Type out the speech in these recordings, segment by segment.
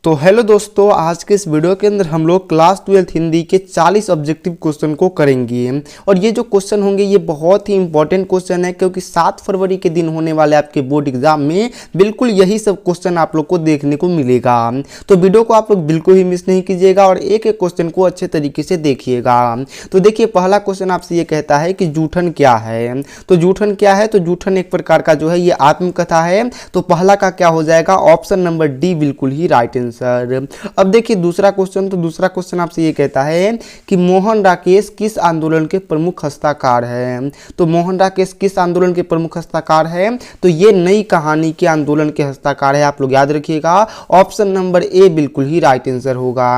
तो हेलो दोस्तों, आज के इस वीडियो के अंदर हम लोग क्लास 12 हिंदी के 40 ऑब्जेक्टिव क्वेश्चन को करेंगे। और ये जो क्वेश्चन होंगे ये बहुत ही इंपॉर्टेंट क्वेश्चन है, क्योंकि 7 फरवरी के दिन होने वाले आपके बोर्ड एग्जाम में बिल्कुल यही सब क्वेश्चन आप लोग को देखने को मिलेगा। तो वीडियो को आप लोग बिल्कुल ही मिस नहीं कीजिएगा और एक एक क्वेश्चन को अच्छे तरीके से देखिएगा। तो देखिए, पहला क्वेश्चन आपसे ये कहता है कि जूठन क्या है। तो जूठन क्या है? तो जूठन एक प्रकार का जो है ये आत्मकथा है। तो पहला का क्या हो जाएगा? ऑप्शन नंबर डी बिल्कुल ही राइट आंसर। अब देखिए दूसरा क्वेश्चन। तो दूसरा क्वेश्चन आपसे ये कहता है कि मोहन राकेश किस आंदोलन के प्रमुख हस्ताकार है। तो मोहन राकेश किस आंदोलन के प्रमुख हस्ताकार है? तो ये नई कहानी के आंदोलन के हस्ताकार है। आप लोग याद रखिएगा, ऑप्शन नंबर ए बिल्कुल ही राइट आंसर होगा।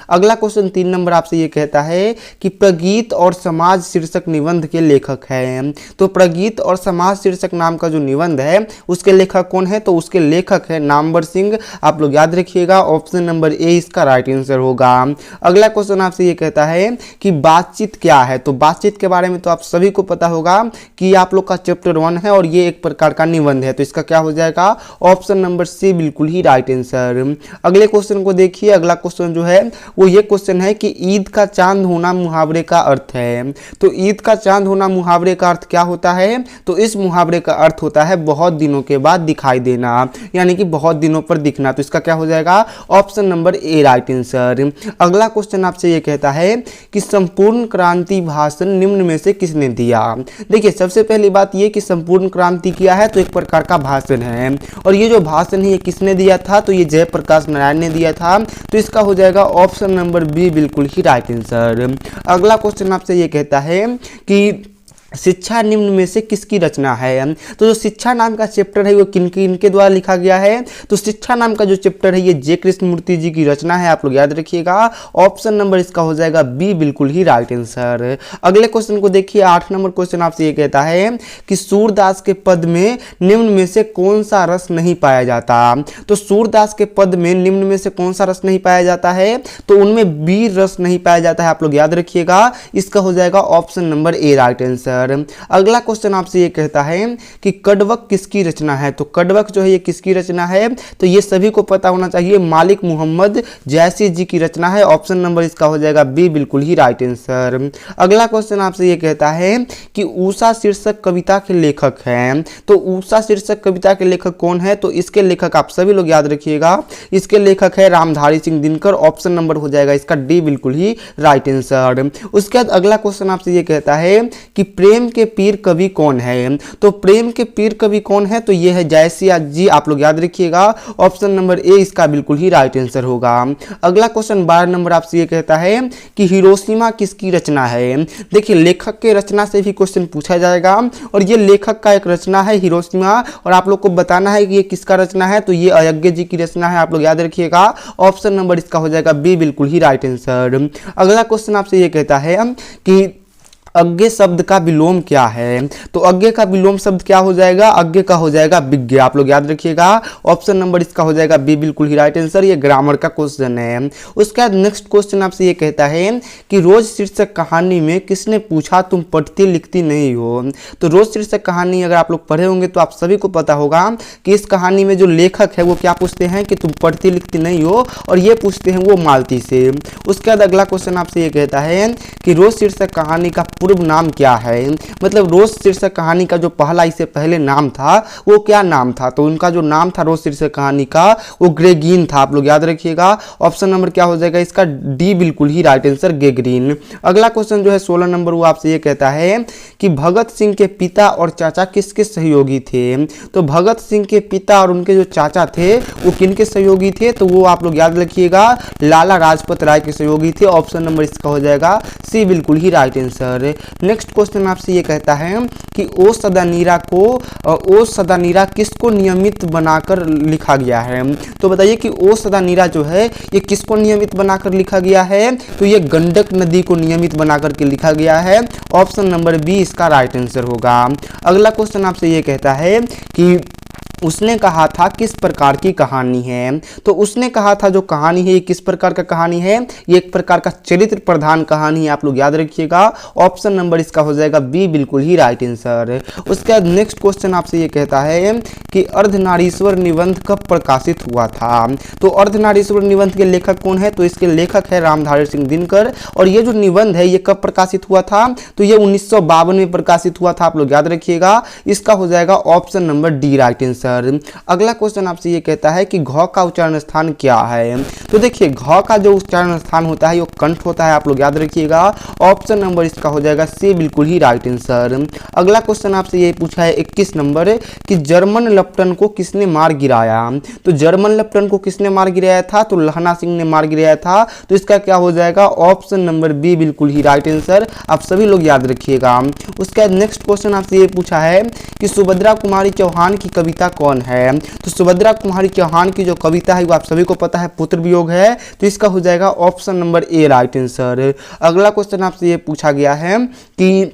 अगला क्वेश्चन 3 नंबर आपसे ये कहता है कि प्रगीत और समाज शीर्षक निबंध के लेखक है। तो प्रगीत और समाज शीर्षक नाम का जो निबंध है उसके लेखक कौन है? तो उसके लेखक है नामवर सिंह। आप लोग याद रखिएगा, ऑप्शन नंबर ए इसका राइट आंसर होगा। अगला क्वेश्चन आपसे ये कहता है कि बातचीत क्या है। तो बातचीत के बारे में तो आप सभी को पता होगा कि आप लोग का चैप्टर 1 है और ये एक प्रकार का निबंध है। तो इसका क्या हो जाएगा? ऑप्शन नंबर सी बिल्कुल ही राइट आंसर। अगले क्वेश्चन को देखिए। अगला क्वेश्चन जो है वो ये क्वेश्चन है कि ईद का चांद होना मुहावरे का अर्थ है। तो ईद का चांद होना मुहावरे का अर्थ क्या होता है? तो इस मुहावरे का अर्थ होता है बहुत दिनों के बाद दिखाई देना, यानी कि बहुत दिनों पर दिखना। तो इसका क्या हो जाएगा? Option number A right answer. अगला क्वेश्चन आपसे ये कहता है कि संपूर्ण क्रांति भाषण निम्न में से किसने दिया। देखिए, सबसे पहली बात ये कि संपूर्ण क्रांति किया है तो एक प्रकार का भाषण है, और ये जो भाषण है ये किसने दिया था? तो ये जयप्रकाश नारायण ने दिया था। तो इसका हो जाएगा ऑप्शन नंबर बी बिल्कुल ही राइट आंसर। अगला क्वेश्चन आपसे ये कहता है कि शिक्षा निम्न में से किसकी रचना है। तो जो शिक्षा नाम का चैप्टर है वो किनके द्वारा लिखा गया है? तो शिक्षा नाम का जो चैप्टर है ये जे कृष्णमूर्ति जी की रचना है। आप लोग याद रखिएगा, ऑप्शन नंबर इसका हो जाएगा बी बिल्कुल ही राइट आंसर। अगले क्वेश्चन को देखिए। 8 नंबर क्वेश्चन आपसे ये कहता है कि सूरदास के पद में निम्न में से कौन सा रस नहीं पाया जाता। तो सूरदास के पद में निम्न में से कौन सा रस नहीं पाया जाता है? तो उनमें वीर रस नहीं पाया जाता है। आप लोग याद रखिएगा, इसका हो जाएगा option number A right answer. अगला क्वेश्चन आपसे ये कहता है कि कड़वक किसकी रचना है। तो कड़वक जो है ये किसकी रचना है? तो ये सभी को पता होना चाहिए, मालिक मोहम्मद जैसी जी की रचना है। ऑप्शन नंबर इसका हो जाएगा बी बिल्कुल ही राइट आंसर। अगला क्वेश्चन आपसे ये कहता है कि उषा शीर्षक कविता के लेखक हैं। तो उषा शीर्षक कविता के लेखक कौन है? तो इसके लेखक आप सभी लोग याद रखिएगा, इसके लेखक है रामधारी सिंह दिनकर। ऑप्शन नंबर हो जाएगा इसका डी बिल्कुल ही राइट आंसर। उसके बाद अगला क्वेश्चन आपसे ये कहता है कि प्रेम के पीर कवि कौन है। तो प्रेम के पीर कवि कौन है? तो ये है जयसिया जी। आप लोग याद रखिएगा, ऑप्शन नंबर ए इसका बिल्कुल ही राइट आंसर होगा। अगला क्वेश्चन 12 नंबर आपसे ये कहता है कि हिरोशिमा किसकी रचना है। देखिए, लेखक के रचना से भी क्वेश्चन पूछा जाएगा, और ये लेखक का एक रचना है हिरोशिमा, और आप लोग को बताना है कि ये किसका रचना है। तो ये अयज्ञ जी की रचना है। आप लोग याद रखिएगा, ऑप्शन नंबर इसका हो जाएगा बी बिल्कुल ही राइट आंसर। अगला क्वेश्चन आपसे ये कहता है कि अज्ञे शब्द का विलोम क्या है। तो अज्ञे का विलोम शब्द क्या हो जाएगा? अज्ञे का हो जाएगा विज्ञ। आप लोग याद रखिएगा, ऑप्शन नंबर इसका हो जाएगा बी बिल्कुल ही राइट आंसर। ये ग्रामर का क्वेश्चन है। उसके बाद नेक्स्ट क्वेश्चन आपसे ये कहता है कि रोज शीर्षक कहानी में किसने पूछा तुम पढ़ती लिखती नहीं हो। तो रोज शीर्षक कहानी अगर आप लोग पढ़े होंगे तो आप सभी को पता होगा कि इस कहानी में जो लेखक है वो क्या पूछते हैं कि तुम पढ़ती लिखती नहीं हो, और ये पूछते हैं वो मालती से। उसके बाद अगला क्वेश्चन आपसे ये कहता है कि रोज शीर्षक कहानी का पूर्व नाम क्या है। मतलब रोज शीर्षक कहानी का जो पहला इससे पहले नाम था वो क्या नाम था? तो उनका जो नाम था रोज शीर्षक कहानी का वो ग्रेगीन था। आप लोग याद रखिएगा, ऑप्शन नंबर क्या हो जाएगा इसका? डी बिल्कुल ही राइट आंसर, गेगरीन। अगला क्वेश्चन जो है 16 नंबर वो आपसे ये कहता है कि भगत सिंह के पिता और चाचा किसके सहयोगी थे। तो भगत सिंह के पिता और उनके जो चाचा थे वो किनके सहयोगी थे? तो वो आप लोग याद रखिएगा, लाला लाजपत राय के सहयोगी थे। ऑप्शन नंबर इसका हो जाएगा सी बिल्कुल ही राइट आंसर। नेक्स्ट क्वेश्चन आपसे ये कहता है कि ओ सदा नीरा किसको नियमित बनाकर लिखा गया है। तो बताइए कि ओ सदा नीरा जो है ये किसको नियमित बनाकर लिखा गया है। तो ये गंडक नदी को नियमित बनाकर के लिखा गया है। ऑप्शन नंबर बी इसका राइट आंसर होगा। अगला क्वेश्चन आपसे ये कहता है कि उसने कहा था किस प्रकार की कहानी है। तो उसने कहा था जो कहानी है ये किस प्रकार का कहानी है, ये एक प्रकार का चरित्र प्रधान कहानी है, आप लोग याद रखिएगा। ऑप्शन नंबर इसका हो जाएगा बी, बिल्कुल ही राइट आंसर। उसके बाद नेक्स्ट क्वेश्चन आपसे ये कहता है कि अर्धनारीश्वर निबंध कब प्रकाशित हुआ था। तो अर्धनारीश्वर निबंध के लेखक कौन है, तो इसके लेखक है रामधारी सिंह दिनकर। और ये जो निबंध है ये कब प्रकाशित हुआ था, तो ये 1952 में प्रकाशित हुआ था, आप लोग याद रखिएगा। इसका हो जाएगा option number D right answer. अगला क्वेश्चन आपसे ये कहता है कि घ का उच्चारण स्थान क्या है। तो देखिए घ का जो उच्चारण स्थान होता है वो कंठ होता है, आप लोग याद रखिएगा। ऑप्शन नंबर इसका हो जाएगा सी, बिल्कुल ही राइट आंसर। अगला क्वेश्चन आपसे ये पूछा है 21 नंबर कि जर्मन लेफ्टन को किसने मार गिराया। तो जर्मन लेफ्टन को किसने मार गिराया था, तो लहना सिंह ने मार गिराया था। तो इसका क्या हो जाएगा ऑप्शन नंबर बी, बिल्कुल ही राइट आंसर। आप सभी लोग याद रखिएगा। उसके बाद नेक्स्ट क्वेश्चन आपसे ये पूछा है कि सुभद्रा कुमारी चौहान की कविता कौन है। तो सुभद्रा कुमारी चौहान की जो कविता है वो आप सभी को पता है पुत्र वियोग है। तो इसका हो जाएगा option number A right answer. अगला क्वेश्चन आपसे ये पूछा गया है कि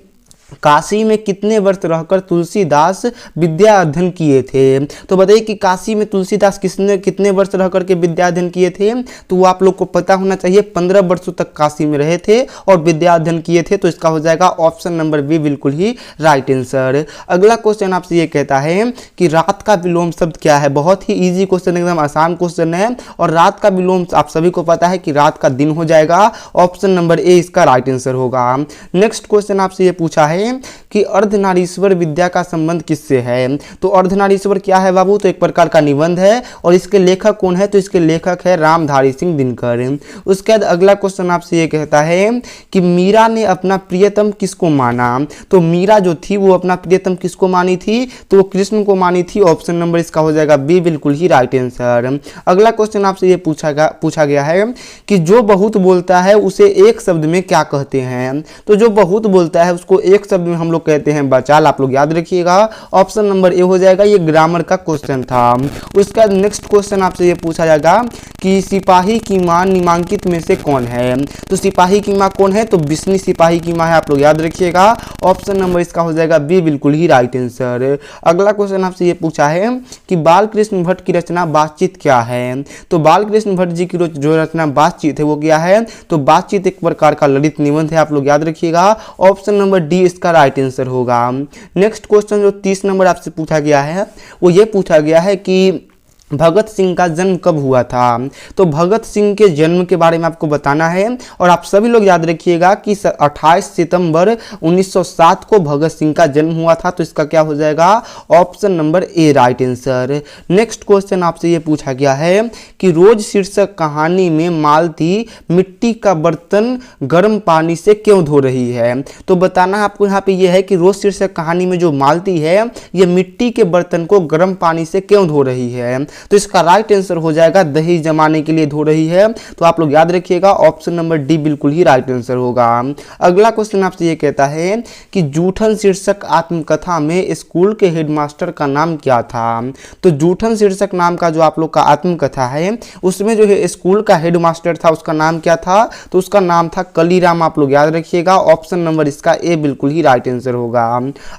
काशी में कितने वर्ष रहकर तुलसीदास विद्या अध्ययन किए थे। तो बताइए कि काशी में तुलसीदास कितने वर्ष रह करके विद्या अध्ययन किए थे। तो वो आप लोग को पता होना चाहिए 15 वर्षों तक काशी में रहे थे और विद्या अध्ययन किए थे। तो इसका हो जाएगा ऑप्शन नंबर बी, बिल्कुल ही राइट आंसर। अगला क्वेश्चन आपसे ये कहता है कि रात का विलोम शब्द क्या है। बहुत ही ईजी क्वेश्चन, एकदम आसान क्वेश्चन है। और रात का विलोम आप सभी को पता है कि रात का दिन हो जाएगा। ऑप्शन नंबर ए इसका राइट आंसर होगा। नेक्स्ट क्वेश्चन आपसे ये पूछा है कि अर्धनारीश्वर विद्या का संबंध किससे है। तो अर्धनारीश्वर क्या है बाबू, तो एक प्रकार का निबंध है। और इसके लेखक कौन है, तो इसके लेखक है रामधारी सिंह दिनकर। उसके बाद अगला क्वेश्चन आपसे ये कहता है कि मीरा ने अपना प्रियतम किसको माना। तो मीरा जो थी वो अपना प्रियतम किसको मानी थी, तो वो कृष्ण को मानी थी। ऑप्शन नंबर इसका हो जाएगा बी, बिल्कुल ही राइट आंसर। अगला क्वेश्चन आपसे ये पूछा गया है कि जो बहुत बोलता है उसे एक शब्द में क्या कहते हैं। तो जो बहुत बोलता है उसको एक शब्द में हम लोग कहते हैं बचाल, आप लोग याद रखिएगा। ऑप्शन नंबर ए हो जाएगा, ये ग्रामर का क्वेश्चन था। उसके बाद नेक्स्ट क्वेश्चन आपसे ये पूछा जाएगा कि सिपाही की मां निम्नलिखित में से कौन है। तो सिपाही की मां कौन है, तो बिस्नी सिपाही की मां है, आप लोग याद रखिएगा। ऑप्शन नंबर इसका हो जाएगा बी, बिल्कुल ही राइट आंसर। अगला क्वेश्चन आपसे ये पूछा है कि बालकृष्ण भट्ट की रचना बातचीत क्या है। तो बालकृष्ण भट्ट जी की जो रचना बातचीत है वो क्या है, तो बातचीत एक प्रकार का ललित निबंध है, आप लोग याद रखिएगा। ऑप्शन नंबर डी इसका राइट आंसर होगा। नेक्स्ट क्वेश्चन जो 30 नंबर आपसे पूछा गया है वो ये पूछा गया है कि भगत सिंह का जन्म कब हुआ था। तो भगत सिंह के जन्म के बारे में आपको बताना है। और आप सभी लोग याद रखिएगा कि 28 सितंबर 1907 को भगत सिंह का जन्म हुआ था। तो इसका क्या हो जाएगा option number A right answer. Next question आपसे ये पूछा गया है कि रोज शीर्षक कहानी में मालती मिट्टी का बर्तन गर्म पानी से क्यों धो रही है। तो बताना है आपको यहाँ पे ये है कि रोज शीर्षक कहानी में जो मालती है ये मिट्टी के बर्तन को गर्म पानी से क्यों धो रही है। तो इसका राइट आंसर हो जाएगा दही जमाने के लिए धो रही है। तो आप लोग याद रखिएगा ऑप्शन नंबर डी बिल्कुल ही राइट आंसर होगा। अगला क्वेश्चन आपसे ये कहता है कि जूठन शीर्षक आत्मकथा में स्कूल के हेडमास्टर का नाम क्या था। तो जूठन शीर्षक नाम का जो आप लोग का आत्मकथा है उसमें जो है स्कूल का हेडमास्टर था उसका नाम क्या था, तो उसका नाम था कलीराम, आप लोग याद रखिएगा। ऑप्शन नंबर इसका ए बिल्कुल ही राइट आंसर होगा।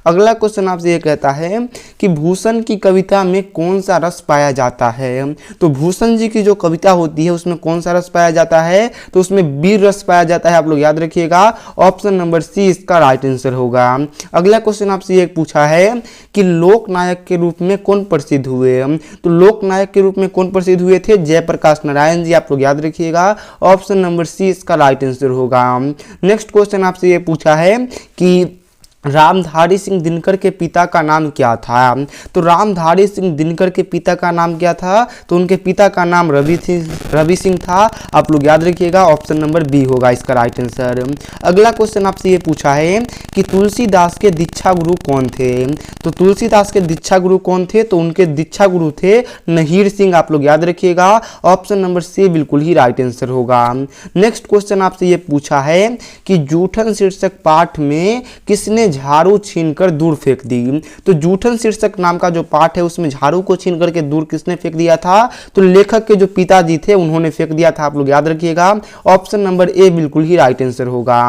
अगला क्वेश्चन आपसे ये कहता है कि भूषण की कविता में कौन सा रस पाया जाता है। तो भूषण जी की जो कविता होती है उसमें कौन सा रस पाया जाता है, तो उसमें वीर रस पाया जाता है, आप लोग याद रखिएगा। ऑप्शन नंबर सी इसका राइट आंसर होगा। अगला क्वेश्चन आपसे ये पूछा है कि लोकनायक के रूप में कौन प्रसिद्ध हुए। तो लोकनायक के रूप में कौन प्रसिद्ध हुए थे, जयप्रकाश नारायण जी, आप लोग याद रखिएगा। ऑप्शन नंबर सी इसका राइट आंसर होगा। नेक्स्ट क्वेश्चन आपसे ये पूछा है कि रामधारी सिंह दिनकर के पिता का नाम क्या था। तो रामधारी सिंह दिनकर के पिता का नाम क्या था, तो उनके पिता का नाम रवि सिंह था, आप लोग याद रखिएगा। ऑप्शन नंबर बी होगा इसका राइट आंसर। अगला क्वेश्चन आपसे ये पूछा है कि तुलसीदास के दीक्षा गुरु कौन थे। तो तुलसीदास के दीक्षा गुरु कौन थे, तो उनके दीक्षा गुरु थे नहीर सिंह, आप लोग याद रखिएगा। ऑप्शन नंबर सी बिल्कुल ही राइट आंसर होगा। नेक्स्ट क्वेश्चन आपसे ये पूछा है कि जूठन शीर्षक पाठ में किसने झाड़ू छीनकर दूर फेंक दी। तो जूठन शीर्षक नाम का जो पाठ है उसमें झाड़ू को छीन करके दूर किसने फेंक दिया था? तो लेखक के जो पिताजी थे उन्होंने फेंक दिया था। आप लोग याद रखिएगा, ऑप्शन नंबर ए बिल्कुल ही राइट आंसर होगा।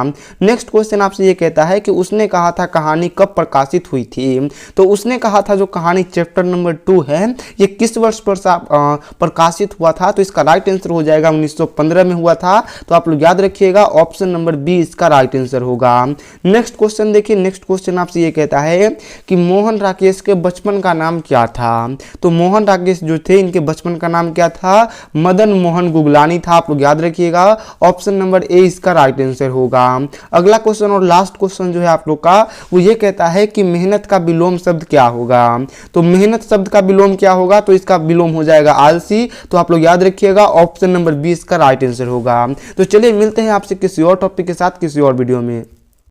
नेक्स्ट क्वेश्चन आपसे ये कहता है कि उसने कहा था कहानी कब प्रकाशित हुई थी? तो उसने कहा था जो कहानी चैप्टर नंबर 2 है ये किस वर्ष पर प्रकाशित हुआ था? तो इसका राइट आंसर हो जाएगा 1915 में हुआ था। तो आप लोग याद रखिएगा, ऑप्शन नंबर बी इसका राइट आंसर होगा। नेक्स्ट क्वेश्चन देखिए, नेक्स्ट क्वेश्चन आपसे ये कहता है कि मोहन राकेश के बचपन का नाम क्या था? तो मोहन राकेश जो थे इनके बचपन का नाम क्या था? मदन मोहन गुगलानी था। आप लोग याद रखिएगा, ऑप्शन नंबर ए इसका राइट आंसर होगा। अगला क्वेश्चन और लास्ट क्वेश्चन जो है आप लोग का वो ये कहता है कि मेहनत का विलोम शब्द क्या होगा? तो मेहनत शब्द का विलोम क्या होगा? तो इसका विलोम हो जाएगा आलसी। तो आप लोग याद रखिएगा, ऑप्शन नंबर 20 का राइट आंसर होगा। तो चलिए मिलते हैं आपसे किसी और टॉपिक के साथ किसी और वीडियो में।